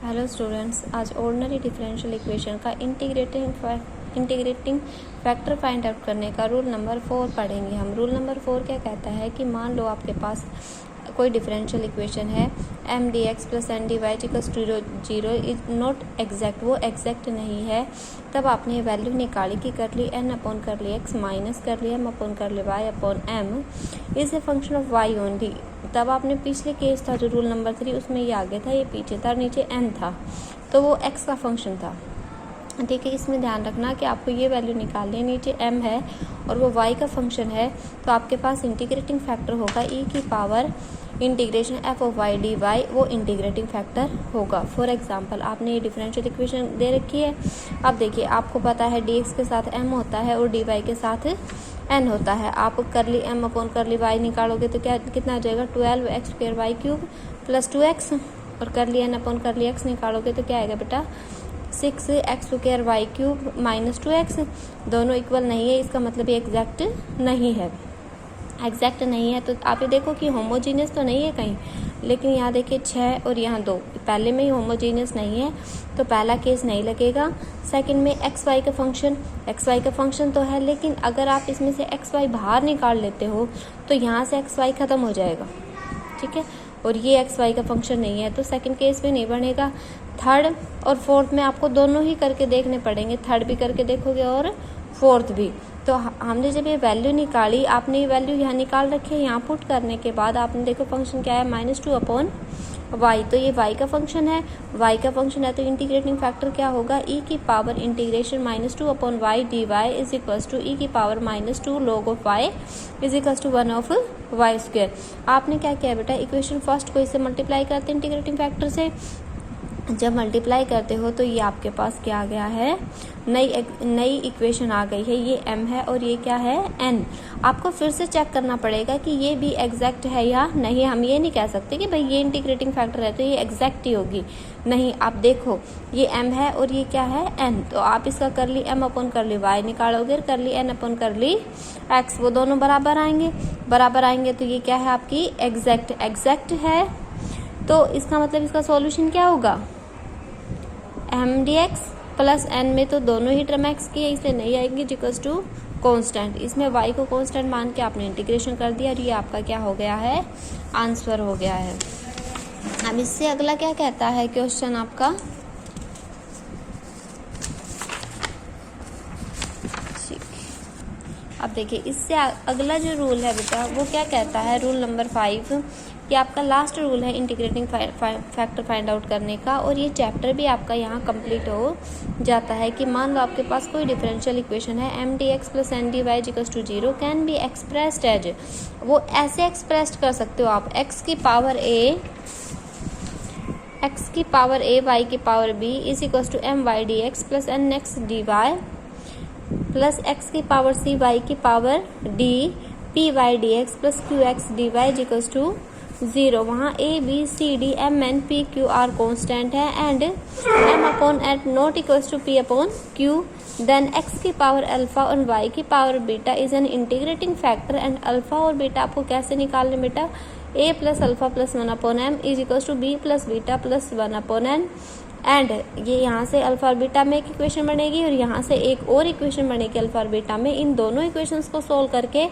Hello students, आज ordinary differential equation का integrating factor find out करने का रूल नंबर 4 पढ़ेंगे हम। रूल नंबर 4 क्या कहता है कि मान लो आपके पास कोई डिफरेंशियल इक्वेशन है M D X plus N D Y equals to zero is not exact, वो एग्जैक्ट नहीं है। तब आपने वैल्यू निकाली कि कर ली एन अपॉन कर ली एक्स माइनस कर ली एम अपॉन कर ली y upon m is a function of y only. तब आपने पिछले केस था जो रूल नंबर 3 उसमें ये आगे था, ये पीछे था, नीचे एन था, तो वो एक्स का फंक्शन था। ठीक है, इसमें ध्यान रखना कि आपको ये वैल्यू निकालनी है, नीचे m है और वो y का फंक्शन है, तो आपके पास इंटीग्रेटिंग फैक्टर होगा e की power integration f of y dy, वो इंटीग्रेटिंग फैक्टर होगा। फॉर एग्जांपल आपने ये डिफरेंशियल इक्वेशन दे रखी है। अब देखिए, आपको पता है dx के साथ m होता है और dy के साथ n होता है। आप कर ली m अपॉन कर ली y निकालोगे तो क्या कितना आ जाएगा 12x square Y cube plus 2x, और कर ली n अपॉन कर ली x निकालोगे तो क्या आएगा बेटा 6x square Y cube minus 2x। दोनों इक्वल नहीं है, इसका मतलब ये एग्जैक्ट नहीं है। एग्जैक्ट नहीं है तो आप ये देखो कि होमोजीनियस तो नहीं है कहीं, लेकिन यहाँ देखिए 6 और यहाँ 2 पहले में ही होमोजीनियस नहीं है, तो पहला केस नहीं लगेगा। सेकंड में एक्स वाई का फंक्शन तो है, लेकिन अगर आप इसमें से एक्स वाई बाहर निकाल लेते हो तो यहाँ से एक्स वाई ख़त्म हो जाएगा। ठीक है, और ये एक्स वाई का फंक्शन नहीं है, तो सेकंड केस में नहीं बनेगा। थर्ड और फोर्थ में आपको दोनों ही करके देखने पड़ेंगे, थर्ड भी करके देखोगे और फोर्थ भी। तो हमने जब ये वैल्यू निकाली, आपने ये वैल्यू यहाँ निकाल रखी है, यहाँ पुट करने के बाद आपने देखो फंक्शन क्या है -2 अपॉन वाई, तो ये वाई का फंक्शन है, वाई का फंक्शन है तो इंटीग्रेटिंग फैक्टर क्या होगा e की power integration -2 upon Y D Y is equals to e की power -2 log of Y is equals to 1 of Y square. आपने क्या किया बेटा, इक्वेशन फर्स्ट को इससे मल्टीप्लाई करते हैं इंटीग्रेटिंग फैक्टर से। जब मल्टीप्लाई करते हो तो ये आपके पास क्या आ गया है, नई इक्वेशन आ गई है। ये m है और ये क्या है n। आपको फिर से चेक करना पड़ेगा कि ये भी एग्जैक्ट है या नहीं। हम ये नहीं कह सकते कि भाई ये इंटीग्रेटिंग फैक्टर है तो ये एग्जैक्ट ही होगी, नहीं। आप देखो ये m है और ये क्या है n, तो आप इसका कर ली m अपॉन कर ली y निकालोगे, कर ली n अपॉन कर ली x, वो दोनों बराबर आएंगे तो ये क्या है आपकी एग्जैक्ट है। तो इसका मतलब इसका सॉल्यूशन क्या होगा, M D X plus N में तो दोनों ही टर्म एक्स की है, इसलिए नहीं आएंगे इक्वल्स टू कांस्टेंट। इसमें वाई को कांस्टेंट मान के आपने इंटीग्रेशन कर दिया और ये आपका क्या हो गया है, आंसर हो गया है। अब इससे अगला क्या कहता है क्वेश्चन आपका, अब देखिए इससे अगला जो रूल है बेटा वो क्या कहता है, रूल नंबर 5, कि आपका लास्ट रूल है इंटीग्रेटिंग फैक्टर फाइंड आउट करने का। और ये चैप्टर भी आपका यहाँ कंप्लीट हो जाता है कि मान लो आपके पास कोई डिफरेंशियल इक्वेशन है M D X plus N D Y equals to 0 can be expressed as, वो ऐसे एक्सप्रेस्ड कर सकते हो आप एक्स की पावर ए वाई की power B is equals to M Y D X plus N X D Y plus X की power C Y की power D P Y D X plus Q X D Y equals to 0। वहाँ ए b c d m n p q r constant है and m upon at not equals to p upon q. Then x की power alpha और y की power beta is an integrating factor and alpha और beta आपको कैसे निकालने बेटा, a plus alpha plus 1 upon m is equals to b plus beta plus 1 upon n. And ये यहाँ से अल्फा और बीटा में एक इक्वेशन बनेगी और यहाँ से एक और इक्वेशन बनेगी अल्फा और बीटा में। इन दोनों इक्वेशंस को सोल्व करके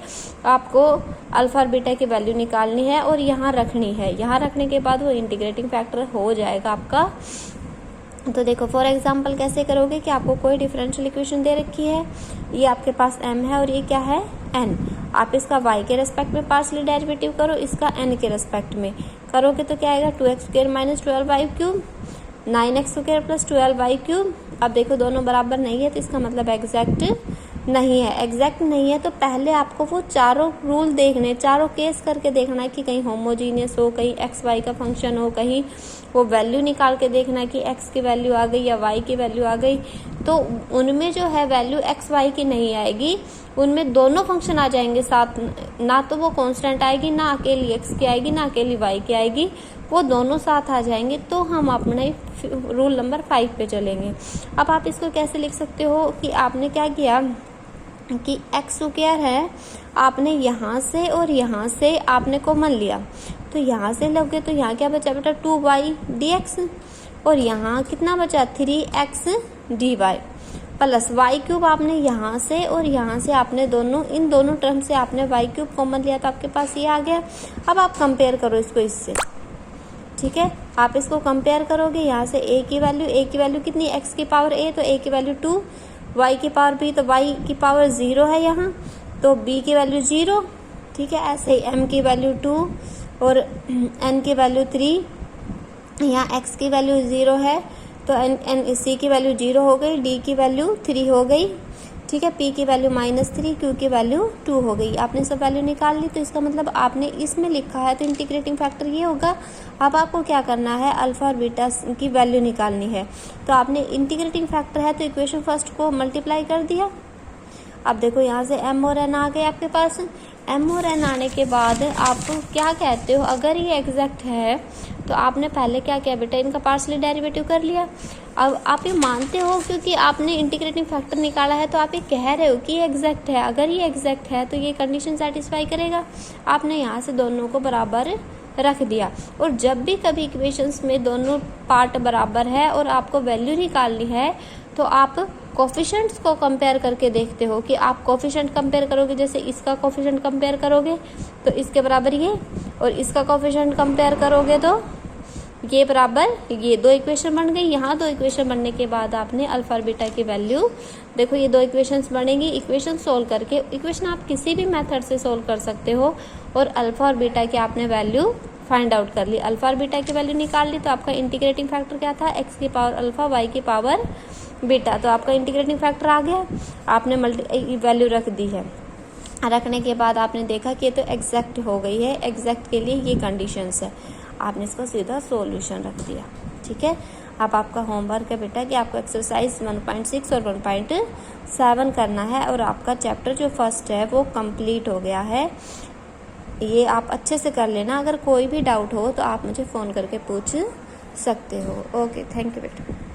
आपको अल्फा और बीटा की वैल्यू निकालनी है और यहाँ रखनी है। यहाँ रखने के बाद वो इंटीग्रेटिंग फैक्टर हो जाएगा आपका। तो देखो फॉर एग्जांपल कैसे करोगे कि आपको कोई डिफरेंशियल इक्वेशन दे रखी है, ये आपके पास m है और ये क्या है n। आप इसका y के रेस्पेक्ट में पार्शियली डेरिवेटिव करो, इसका n के रेस्पेक्ट में करोगे तो क्या आएगा 2x square minus 12y cube 9x square plus 12y cube. अब देखो दोनों बराबर नहीं है तो इसका मतलब एग्जैक्ट नहीं है। तो पहले आपको वो चारों रूल देखने, चारों केस करके देखना है कि कहीं होमोजीनियस हो, कहीं एक्स वाई का फंक्शन हो, कहीं वो वैल्यू निकाल के देखना है कि एक्स की वैल्यू आ गई या वाई की वैल्यू आ गई। तो उनमें जो है वैल्यू एक्स वाई की नहीं आएगी, उनमें दोनों फंक्शन आ जाएंगे साथ, ना तो वो कांस्टेंट आएगी, ना अकेली एक्स की आएगी, ना अकेली वाई की आएगी, वो दोनों साथ आ जाएंगे। तो हम अपने रूल नंबर 5 पे चलेंगे। अब आप इसको कैसे लिख सकते हो कि आपने क्या किया कि एक्स स्क्वायर है, आपने यहाँ से और यहाँ से आपने कॉमन लिया, तो यहाँ से लोगे तो यहाँ क्या बचा बेटा 2y dx, और यहाँ कितना बचा 3x dy plus Y cube आपने यहाँ से और यहाँ से आपने इन दोनों टर्म से आपने वाई क्यूब कॉमन लिया तो आपके पास ये आ गया। अब आप कंपेयर करो इसको इससे, ठीक है। आप इसको कंपेयर करोगे, यहाँ से a की वैल्यू कितनी x की पावर a तो a की वैल्यू 2, y की पावर b तो y की पावर 0 है यहाँ, तो b की वैल्यू 0, ठीक है। ऐसे ही m की वैल्यू 2 और n की वैल्यू 3, यहाँ x की वैल्यू 0 है तो c की वैल्यू 0 हो गई, d की वैल्यू 3 हो गई, ठीक है। p की वैल्यू -3, q की वैल्यू 2 हो गई। आपने सब वैल्यू निकाल ली, तो इसका मतलब आपने इसमें लिखा है तो इंटीग्रेटिंग फैक्टर ये होगा। अब आपको क्या करना है, अल्फा और बीटा की वैल्यू निकालनी है। तो आपने इंटीग्रेटिंग फैक्टर है तो इक्वेशन फर्स्ट को मल्टीप्लाई कर दिया। अब देखो यहाँ से m और n आ गए आपके पास। m और n आने के बाद आप क्या कहते हो, अगर ये एग्जैक्ट है तो आपने पहले क्या किया बेटा, इनका पार्शियली डेरिवेटिव कर लिया। अब आप ये मानते हो क्योंकि आपने इंटीग्रेटिंग फैक्टर निकाला है तो आप ये कह रहे हो कि ये एग्जैक्ट है। अगर ये एग्जैक्ट है तो ये कंडीशन सेटिस्फाई करेगा। आपने यहाँ से दोनों को बराबर रख दिया। और जब भी कभी इक्वेशंस में दोनों पार्ट बराबर है और आपको वैल्यू निकालनी है तो आप कोफिशिएंट्स को कंपेयर करके देखते हो कि आप कोफिशिएंट कंपेयर करोगे, जैसे इसका कोफिशिएंट कंपेयर करोगे तो इसके बराबर ये, और इसका कोफिशिएंट कंपेयर करोगे तो ये बराबर ये, दो इक्वेशन बन गई। यहाँ दो इक्वेशन बनने के बाद आपने अल्फा और बीटा की वैल्यू, देखो ये दो इक्वेशंस बनेंगी। इक्वेशन सोल्व करके, इक्वेशन आप किसी भी मेथड से सोल्व कर सकते हो, और अल्फा और बीटा की आपने वैल्यू फाइंड आउट कर ली। अल्फा और बीटा की वैल्यू निकाल ली तो आपका इंटीग्रेटिंग फैक्टर क्या था, एक्स की पावर अल्फा वाई की पावर बीटा, तो आपका इंटीग्रेटिंग फैक्टर आ गया। आपने वैल्यू रख दी है। रखने के बाद आपने देखा कि ये तो एग्जैक्ट हो गई है, एग्जैक्ट के लिए ये कंडीशंस है, आपने इसको सीधा सॉल्यूशन रख दिया, ठीक है। अब आपका होमवर्क है बेटा कि आपको एक्सरसाइज 1.6 और 1.7 करना है, और आपका चैप्टर जो फर्स्ट है वो कंप्लीट हो गया है। ये आप अच्छे से कर लेना। अगर कोई भी डाउट हो तो आप मुझे फ़ोन करके पूछ सकते हो। ओके, थैंक यू बेटा।